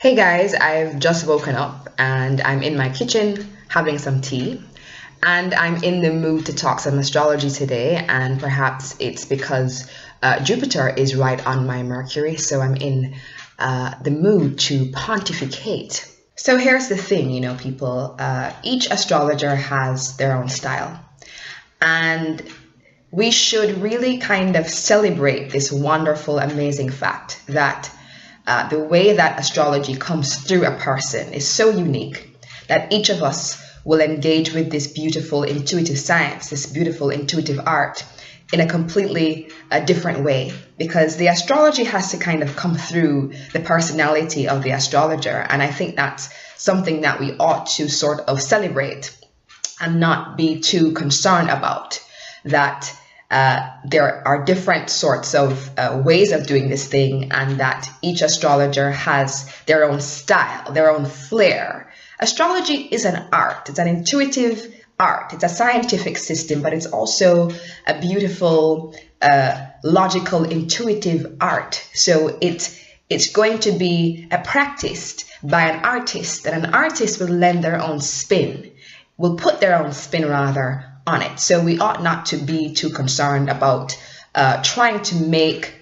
Hey guys, I've just woken up and I'm in my kitchen having some tea, and I'm in the mood to talk some astrology today, and perhaps it's because Jupiter is right on my Mercury, so I'm in the mood to pontificate. So here's the thing, people, each astrologer has their own style, and we should really kind of celebrate this wonderful, amazing fact that the way that astrology comes through a person is so unique that each of us will engage with this beautiful intuitive science, this beautiful intuitive art in a completely different way, because the astrology has to kind of come through the personality of the astrologer. And I think that's something that we ought to sort of celebrate and not be too concerned about, that there are different sorts of ways of doing this thing, and that each astrologer has their own style, their own flair. Astrology is an art. It's an intuitive art. It's a scientific system, but it's also a beautiful, logical, intuitive art. So it's going to be practiced by an artist, and an artist will lend their own spin, will put their own spin rather on it. So we ought not to be too concerned about trying to make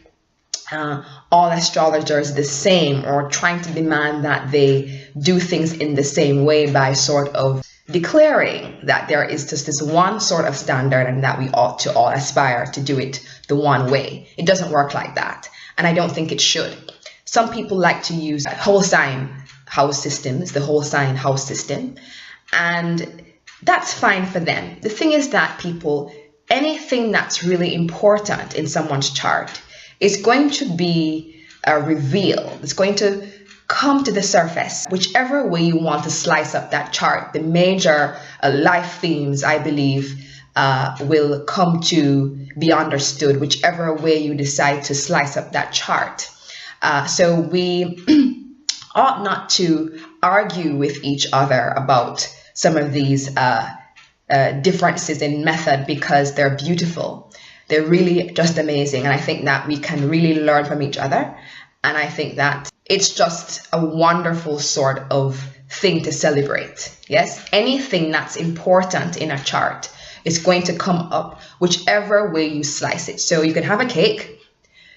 all astrologers the same, or trying to demand that they do things in the same way by sort of declaring that there is just this one sort of standard and that we ought to all aspire to do it the one way. It doesn't work like that, and I don't think it should. Some people like to use whole sign house systems, the whole sign house system, and that's fine for them. The thing is that people, anything that's really important in someone's chart is going to be revealed. It's going to come to the surface, whichever way you want to slice up that chart. The major life themes, I believe, will come to be understood, whichever way you decide to slice up that chart. So we ought not to argue with each other about some of these differences in method, because they're beautiful. They're really just amazing. And I think that we can really learn from each other. And I think that it's just a wonderful sort of thing to celebrate. Yes, anything that's important in a chart is going to come up whichever way you slice it. So you can have a cake.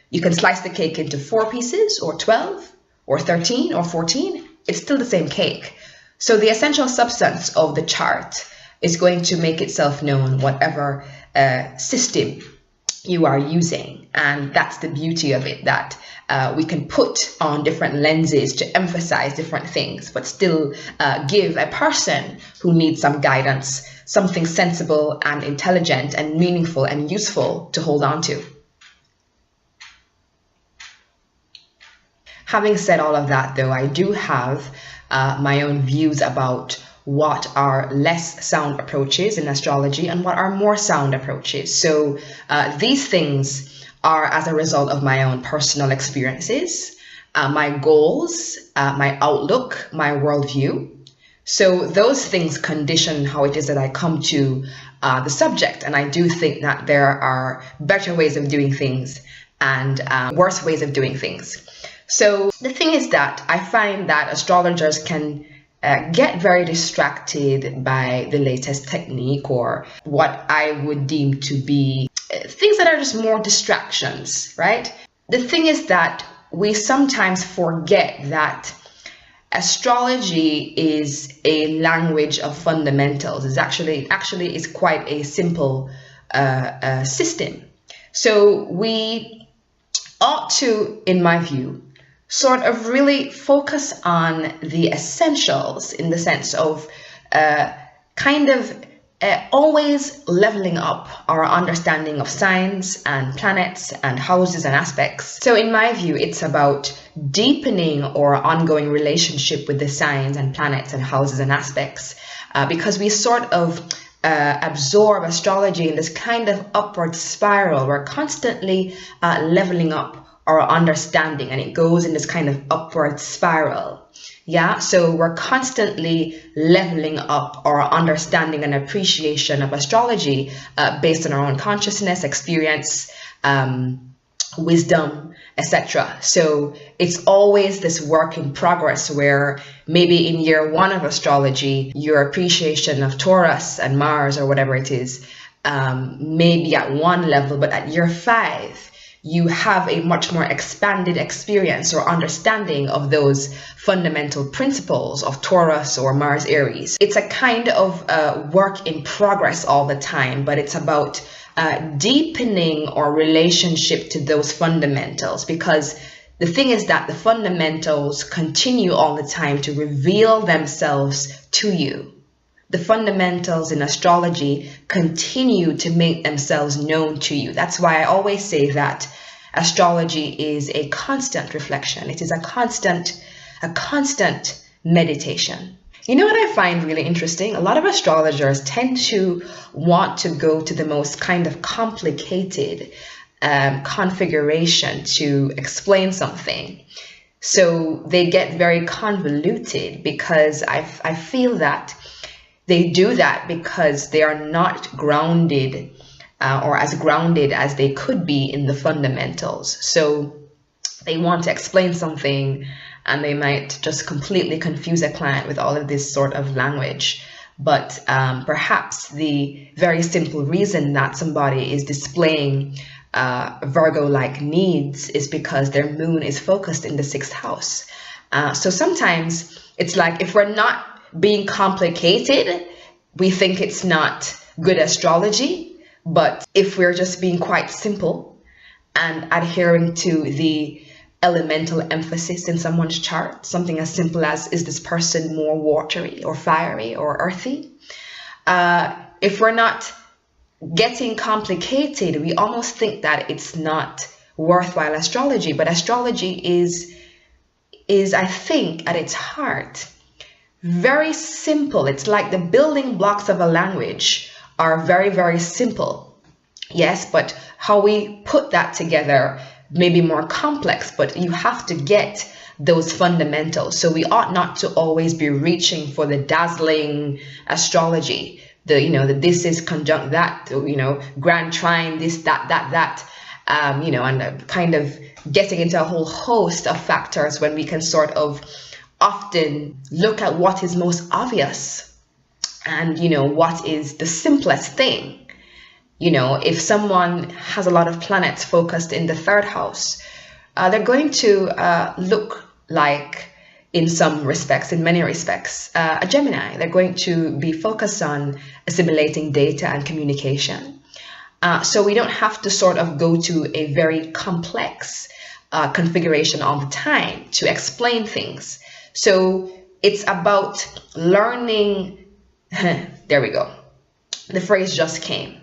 You can slice the cake into 4 pieces, or 12, or 13, or 14. It's still the same cake. So the essential substance of the chart is going to make itself known, whatever system you are using. And that's the beauty of it, that we can put on different lenses to emphasize different things, but still give a person who needs some guidance something sensible and intelligent and meaningful and useful to hold on to. Having said all of that, though, I do have my own views about what are less sound approaches in astrology and what are more sound approaches. So these things are as a result of my own personal experiences, my goals, my outlook, my worldview. So those things condition how it is that I come to the subject. And I do think that there are better ways of doing things and worse ways of doing things. So the thing is that I find that astrologers can get very distracted by the latest technique, or what I would deem to be things that are just more distractions, right? The thing is that we sometimes forget that astrology is a language of fundamentals. It's actually is quite a simple system. So we ought to, in my view, sort of really focus on the essentials, in the sense of always leveling up our understanding of signs and planets and houses and aspects. So in my view, it's about deepening our ongoing relationship with the signs and planets and houses and aspects, because we sort of absorb astrology in this kind of upward spiral. We're constantly leveling up our understanding, and it goes in this kind of upward spiral. Yeah, so we're constantly leveling up our understanding and appreciation of astrology based on our own consciousness, experience, wisdom, etc. So it's always this work in progress where maybe in year 1 of astrology, your appreciation of Taurus and Mars or whatever it is may be at one level, but at year 5, you have a much more expanded experience or understanding of those fundamental principles of Taurus or Mars Aries. It's a kind of work in progress all the time, but it's about deepening our relationship to those fundamentals, because the thing is that the fundamentals continue all the time to reveal themselves to you. The fundamentals in astrology continue to make themselves known to you. That's why I always say that astrology is a constant reflection. It is a constant meditation. You know what I find really interesting? A lot of astrologers tend to want to go to the most kind of complicated configuration to explain something. So they get very convoluted, because I feel that they do that because they are not grounded or as grounded as they could be in the fundamentals. So they want to explain something and they might just completely confuse a client with all of this sort of language. But perhaps the very simple reason that somebody is displaying Virgo-like needs is because their moon is focused in the 6th house. So sometimes it's like, if we're not being complicated, we think it's not good astrology. But if we're just being quite simple and adhering to the elemental emphasis in someone's chart, something as simple as, is this person more watery or fiery or earthy? If we're not getting complicated, we almost think that it's not worthwhile astrology. But astrology is I think at its heart very simple. It's like the building blocks of a language are very, very simple. Yes, but how we put that together may be more complex, but you have to get those fundamentals. So we ought not to always be reaching for the dazzling astrology, the this is conjunct that, grand trine, this, that, and kind of getting into a whole host of factors when we can sort of often look at what is most obvious and, what is the simplest thing. If someone has a lot of planets focused in the 3rd house, they're going to look like, in some respects, in many respects, a Gemini. They're going to be focused on assimilating data and communication. So we don't have to sort of go to a very complex configuration all the time to explain things. So it's about learning. There we go. The phrase just came.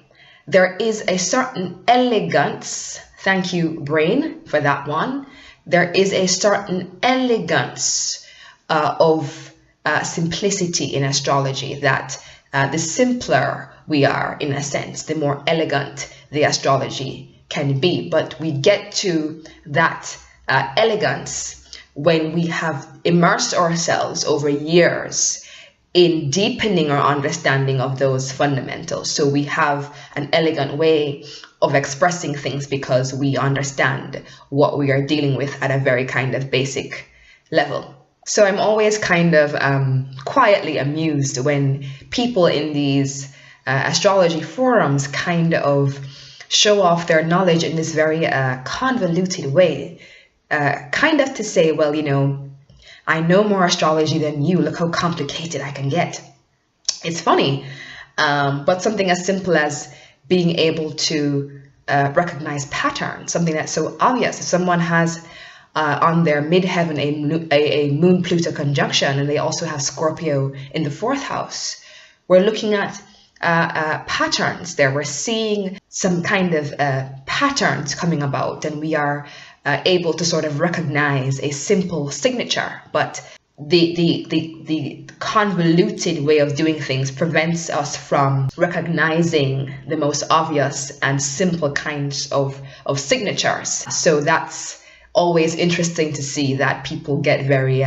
There is a certain elegance. Thank you, brain, for that one. There is a certain elegance of simplicity in astrology, that the simpler we are, in a sense, the more elegant the astrology can be. But we get to that elegance when we have immersed ourselves over years in deepening our understanding of those fundamentals. So we have an elegant way of expressing things because we understand what we are dealing with at a very kind of basic level. So I'm always kind of quietly amused when people in these astrology forums kind of show off their knowledge in this very convoluted way. Kind of to say, well, I know more astrology than you. Look how complicated I can get. It's funny, but something as simple as being able to recognize patterns, something that's so obvious. If someone has on their midheaven a Moon-Pluto conjunction, and they also have Scorpio in the 4th house, we're looking at patterns there. We're seeing some kind of patterns coming about, and we are able to sort of recognize a simple signature. But the convoluted way of doing things prevents us from recognizing the most obvious and simple kinds of signatures. So that's always interesting to see that people get very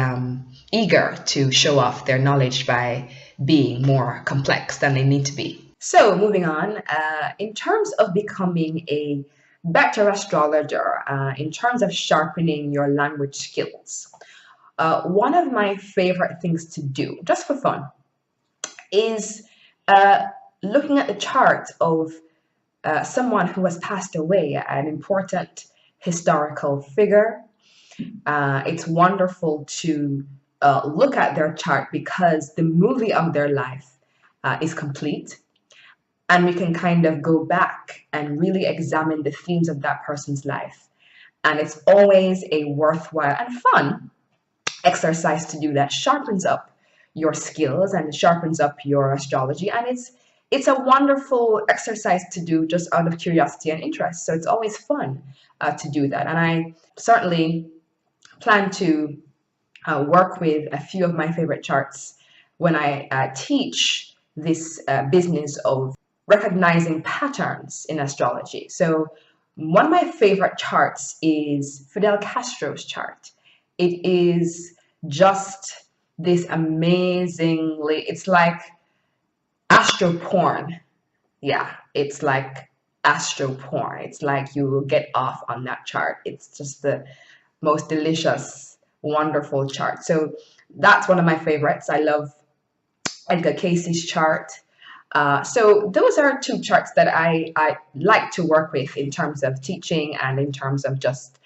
eager to show off their knowledge by being more complex than they need to be. So moving on, in terms of becoming a better astrologer in terms of sharpening your language skills. One of my favorite things to do, just for fun, is looking at the chart of someone who has passed away, an important historical figure. It's wonderful to look at their chart because the movie of their life is complete, and we can kind of go back and really examine the themes of that person's life. And it's always a worthwhile and fun exercise to do that. Sharpens up your skills and sharpens up your astrology, and it's a wonderful exercise to do just out of curiosity and interest. So it's always fun to do that, and I certainly plan to work with a few of my favorite charts when I teach this business of recognizing patterns in astrology. So one of my favorite charts is Fidel Castro's chart. It is just this amazingly, it's like astro porn. Yeah, it's like astro porn. It's like you will get off on that chart. It's just the most delicious, wonderful chart. So that's one of my favorites. I love Edgar Casey's chart. So those are two charts that I like to work with in terms of teaching and in terms of just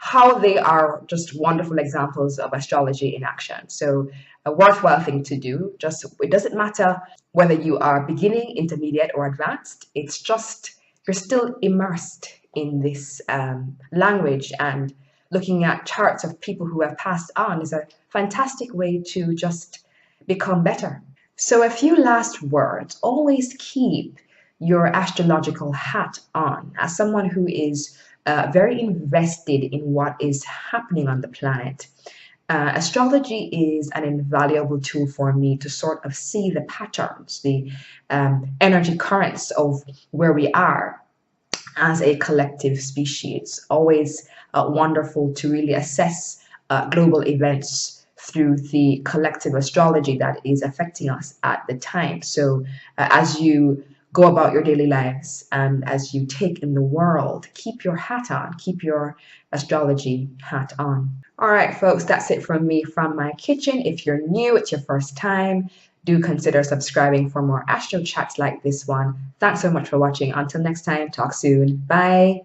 how they are just wonderful examples of astrology in action. So a worthwhile thing to do. Just, it doesn't matter whether you are beginning, intermediate, or advanced. It's just you're still immersed in this language, and looking at charts of people who have passed on is a fantastic way to just become better. So a few last words. Always keep your astrological hat on. As someone who is very invested in what is happening on the planet, astrology is an invaluable tool for me to sort of see the patterns, the energy currents of where we are as a collective species. It's always wonderful to really assess global events through the collective astrology that is affecting us at the time. So as you go about your daily lives and as you take in the world, keep your hat on, keep your astrology hat on. All right, folks, that's it from me from my kitchen. If you're new, it's your first time, do consider subscribing for more astro chats like this one. Thanks so much for watching. Until next time, talk soon. Bye.